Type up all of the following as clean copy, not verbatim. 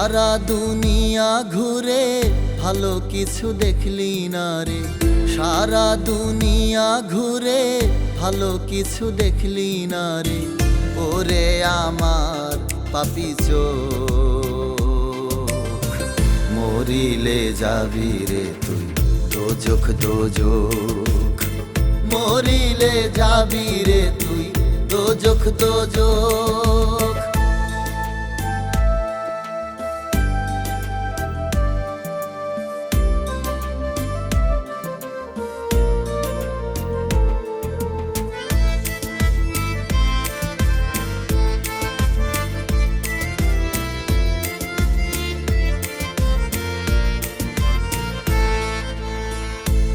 সারা দুনিয়া ঘুরে ভালো কিছু দেখলি না রে, সারা দুনিয়া ঘুরে ভালো কিছু দেখলি না রে। ওরে আমার পাপী চোখ, মরিলে যাবি রে তুই দোজখ দোজখ, মরিলে যাবি রে তুই দোজখ দোজখ।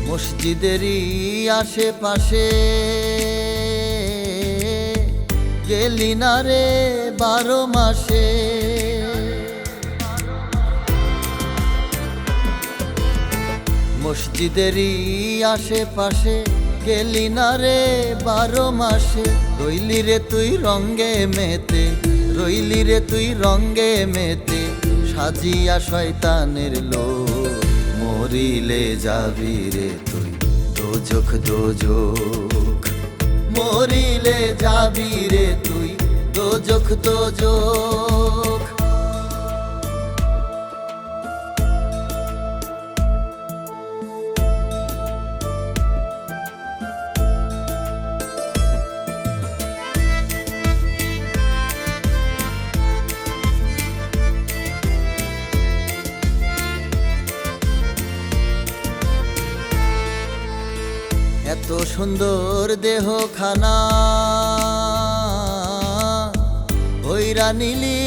মসজিদেরই আশেপাশে গেলি না রে 12 মাসে, মসজিদেরই আশেপাশে গেলি না রে 12 মাসে। রইলি রে তুই রঙ্গে মেতে, রইলি রে তুই রঙ্গে মেতে, সাজিয়া শয়তানের লোক। মরিলে যাবি রে তুই দোজখ দোজখ, মরিলে যাবি রে তুই দোজখ দোজখ। এত সুন্দর দেহ খানা হইরা নিলি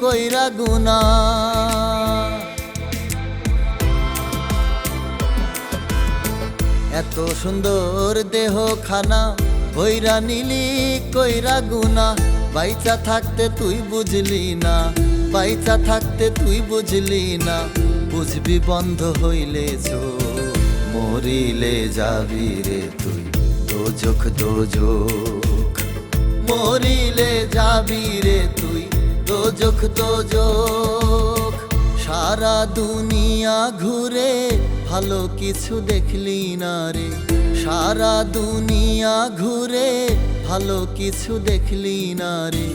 কইরা গুনা, এত সুন্দর দেহ খানা হইরা নিলি কইরা গুনা। বাইচা থাকতে তুই বুঝলি না, বাইচা থাকতে তুই বুঝলি না, বুঝবি বন্ধ হইলে চোখ। মরিলে যাবি রে তুই দোজখ দোজখ, মরিলে যাবি রে তুই দোজখ দোজখ। সারা দুনিয়া ঘুরে ভালো কিছু দেখলি না রে, সারা দুনিয়া ঘুরে ভালো কিছু দেখলি না রে।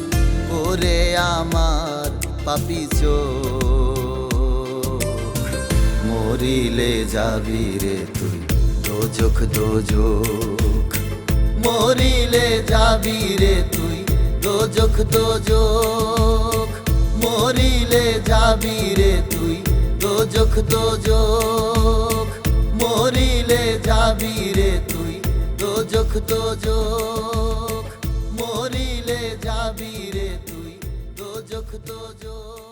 ওরে আমার পাপী চোখ, মরিলে যাবি রে তুই দোজখ দোজখ, মরিলে যাবি রে তুই দোজখ দোজখ, মরিলে যাবি রে তুই দোজখ দোজখ, মরিলে যাবি রে তুই দোজখ দোজখ, মরিলে যাবি রে তুই দোজখ দোজখ।